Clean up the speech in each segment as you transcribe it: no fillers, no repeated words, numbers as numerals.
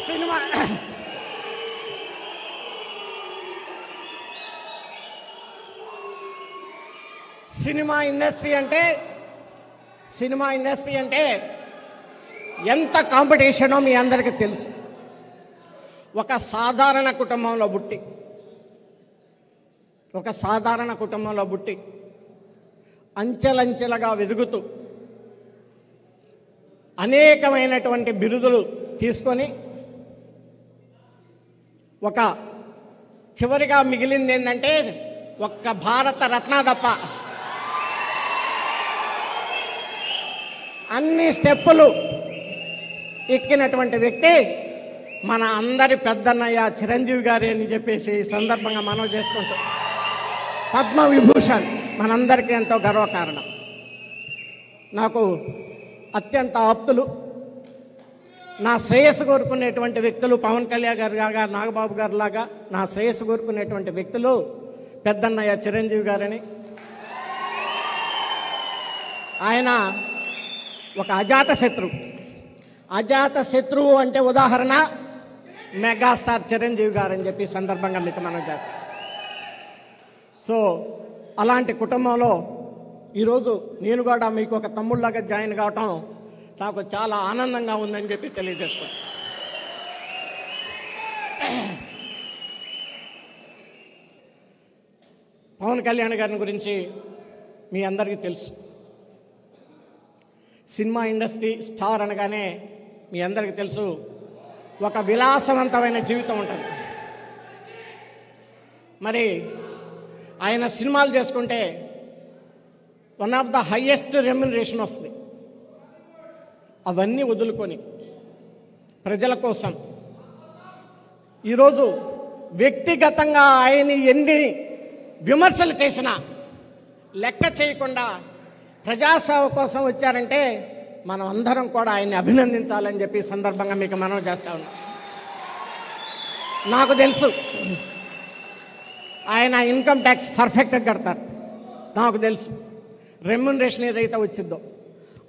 Cinema cinema industry అంటే ఎంత కాంపిటీషనో మీ అందరికీ తెలుసు. ఒక సాధారణ కుటుంబంలో పుట్టి అంచెలంచెలుగా వెదుగుతూ అనేకమైనటువంటి బిరుదులు తీసుకొని ఒక చివరిగా మిగిలింది ఏంటంటే ఒక్క భారత రత్న తప్ప అన్ని స్టెప్పులు ఎక్కినటువంటి వ్యక్తి మన అందరి పెద్దన్నయ్య చిరంజీవి గారి అని చెప్పేసి ఈ సందర్భంగా మనం చేసుకుంటాం. పద్మవిభూషణ్ మనందరికీ ఎంతో గర్వకారణం. నాకు అత్యంత ఆప్తులు, నా శ్రేయస్సు కోరుకునేటువంటి వ్యక్తులు పవన్ కళ్యాణ్ గారు లాగా, నాగబాబు గారు లాగా నా శ్రేయస్సు కోరుకునేటువంటి వ్యక్తులు పెద్దన్నయ్య చిరంజీవి గారని. ఆయన ఒక అజాత శత్రువు అంటే ఉదాహరణ మెగాస్టార్ చిరంజీవి గారు అని చెప్పి సందర్భంగా మీకు మనం చేస్తాం. సో అలాంటి కుటుంబంలో ఈరోజు నేను కూడా మీకు ఒక తమ్ముళ్ళగా జాయిన్ కావటం నాకు చాలా ఆనందంగా ఉందని చెప్పి తెలియజేస్తాను. పవన్ కళ్యాణ్ గారి గురించి మీ అందరికీ తెలుసు. సినిమా ఇండస్ట్రీ స్టార్ అనగానే మీ అందరికీ తెలుసు ఒక విలాసవంతమైన జీవితం ఉంటుంది. మరి ఆయన సినిమాలు చేసుకుంటే one of the highest remuneration వస్తుంది. అవన్నీ వదులుకొని ప్రజల కోసం ఈరోజు వ్యక్తిగతంగా ఆయన ఎన్ని విమర్శలు చేసినా లెక్క చేయకుండా ప్రజాసేవ కోసం వచ్చారంటే మనం అందరం కూడా ఆయన్ని అభినందించాలని చెప్పి సందర్భంగా మీకు మనం చేస్తా ఉన్నాం. నాకు తెలుసు ఆయన ఇన్కమ్ ట్యాక్స్ పర్ఫెక్ట్గా కడతారు. నాకు తెలుసు రెమ్యునరేషన్ ఏదైతే వచ్చిందో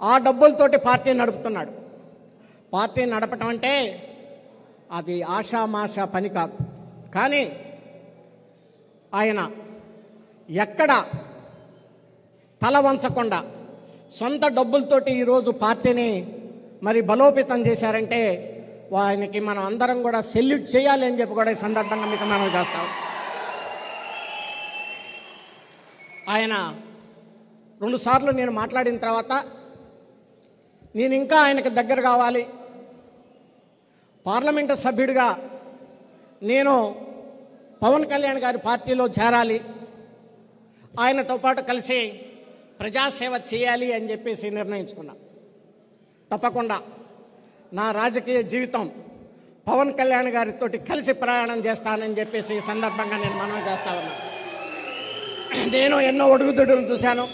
ఆ డబ్బులతోటి పార్టీ నడుపుతున్నాడు. పార్టీ నడపటం అంటే అది ఆషామాషా పని కాదు. కానీ ఆయన ఎక్కడ తల వంచకుండా సొంత డబ్బులతోటి ఈరోజు పార్టీని మరి బలోపేతం చేశారంటే ఆయనకి మనం అందరం కూడా సెల్యూట్ చేయాలి అని చెప్పి కూడా ఈ సందర్భంగా మీకు మనం చేస్తాం. ఆయన 2 సార్లు నేను మాట్లాడిన తర్వాత నేను ఇంకా ఆయనకు దగ్గర కావాలి, పార్లమెంటు సభ్యుడిగా నేను పవన్ కళ్యాణ్ గారి పార్టీలో చేరాలి, ఆయనతో పాటు కలిసి ప్రజాసేవ చేయాలి అని చెప్పేసి నిర్ణయించుకున్నా. తప్పకుండా నా రాజకీయ జీవితం పవన్ కళ్యాణ్ గారితో కలిసి ప్రయాణం చేస్తానని చెప్పేసి ఈ సందర్భంగా నేను మనవి చేస్తా ఉన్నా. నేను ఎన్నో ఒడుగుదొడులు చూశాను.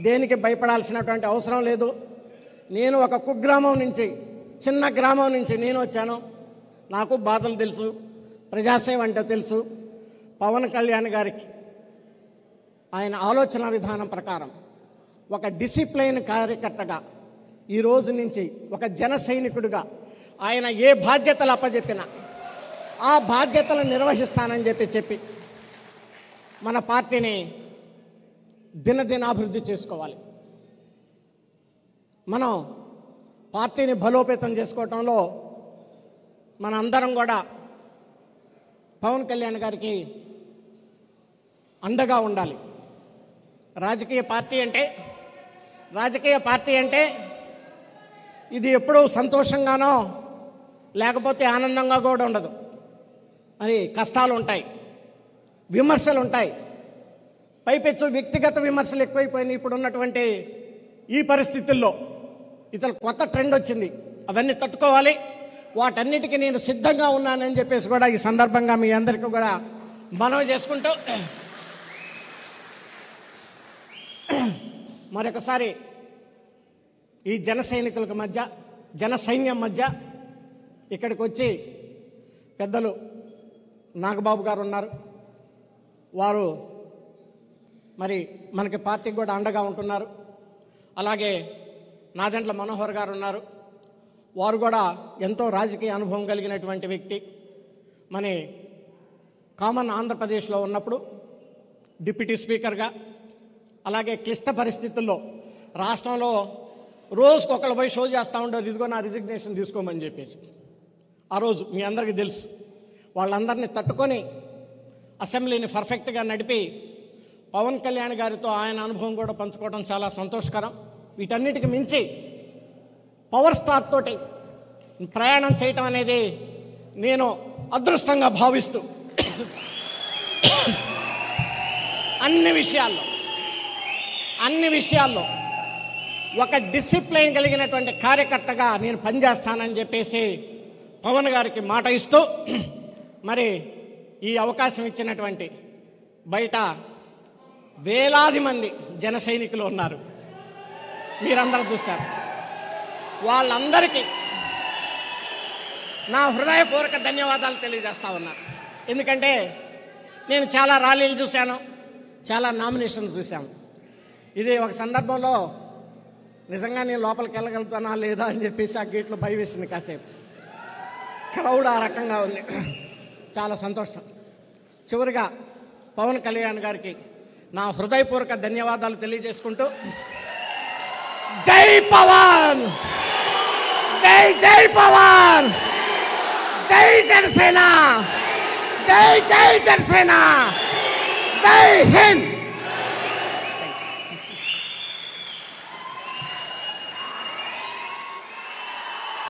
దేనికి భయపడాల్సినటువంటి అవసరం లేదు. నేను ఒక కుగ్రామం నుంచి, చిన్న గ్రామం నుంచి నేను వచ్చాను. నాకు బాధలు తెలుసు, ప్రజాసేవ అంటే తెలుసు. పవన్ కళ్యాణ్ గారికి ఆయన ఆలోచన విధానం ప్రకారం ఒక డిసిప్లైన్ కార్యకర్తగా ఈ రోజు నుంచి ఒక జన సైనికుడిగా ఆయన ఏ బాధ్యతలు అప్పచెప్పినా ఆ బాధ్యతలను నిర్వహిస్తానని చెప్పి మన పార్టీని దినదినాభివృద్ధి చేసుకోవాలి. మనం పార్టీని బలోపేతం చేసుకోవటంలో మన అందరం కూడా పవన్ కళ్యాణ్ గారికి అండగా ఉండాలి. రాజకీయ పార్టీ అంటే ఇది ఎప్పుడూ సంతోషంగానో లేకపోతే ఆనందంగా కూడా ఉండదు. మరి కష్టాలు ఉంటాయి, విమర్శలు ఉంటాయి, పైపెచ్చు వ్యక్తిగత విమర్శలు ఎక్కువైపోయినాయి. ఇప్పుడు ఉన్నటువంటి ఈ పరిస్థితుల్లో ఇతను కొత్త ట్రెండ్ వచ్చింది, అవన్నీ తట్టుకోవాలి. వాటన్నిటికీ నేను సిద్ధంగా ఉన్నానని చెప్పేసి కూడా ఈ సందర్భంగా మీ అందరికీ కూడా మనవి చేసుకుంటూ మరొకసారి ఈ జన సైనికులకు మధ్య, జన సైన్యం మధ్య ఇక్కడికి వచ్చి పెద్దలు నాగబాబు గారు ఉన్నారు. వారు మరి మనకి పార్టీకి కూడా అండగా ఉంటున్నారు. అలాగే నాదెండ్ల మనోహర్ గారు ఉన్నారు. వారు కూడా ఎంతో రాజకీయ అనుభవం కలిగినటువంటి వ్యక్తి. మన కామన్ ఆంధ్రప్రదేశ్లో ఉన్నప్పుడు డిప్యూటీ స్పీకర్గా, అలాగే క్లిష్ట పరిస్థితుల్లో రాష్ట్రంలో రోజుకు ఒకళ్ళు పోయి షో చేస్తూ ఉంటారు, ఇదిగో నా రిజిగ్నేషన్ తీసుకోమని చెప్పేసి. ఆ రోజు మీ అందరికీ తెలుసు. వాళ్ళందరినీ తట్టుకొని అసెంబ్లీని పర్ఫెక్ట్గా నడిపి పవన్ కళ్యాణ్ గారితో ఆయన అనుభవం కూడా పంచుకోవడం చాలా సంతోషకరం. వీటన్నిటికి మించి పవర్ స్టార్ తోటి ప్రయాణం చేయటం అనేది నేను అదృష్టంగా భావిస్తూ అన్ని విషయాల్లో ఒక డిసిప్లైన్ కలిగినటువంటి కార్యకర్తగా నేను పనిచేస్తానని చెప్పేసి పవన్ గారికి మాట ఇస్తూ, మరి ఈ అవకాశం ఇచ్చినటువంటి బయట వేలాది మంది జన సైనికులు ఉన్నారు, మీరందరూ చూశారు. వాళ్ళందరికీ నా హృదయపూర్వక ధన్యవాదాలు తెలియజేస్తా ఉన్నాను. ఎందుకంటే నేను చాలా ర్యాలీలు చూశాను, చాలా నామినేషన్స్ చూశాను. ఇది ఒక సందర్భంలో నిజంగా నేను లోపలికి వెళ్ళగలుగుతానా లేదా అని చెప్పేసి ఆ గేట్లో భయం వేసింది. కాసేపు క్రౌడ్ ఆ రకంగా ఉంది. చాలా సంతోషం. చివరిగా పవన్ కళ్యాణ్ గారికి నా హృదయపూర్వక ధన్యవాదాలు తెలియజేసుకుంటూ, జై పవన్, జై జై పవన్, జై జనసేన, జై జై జనసేన, జై హింద్.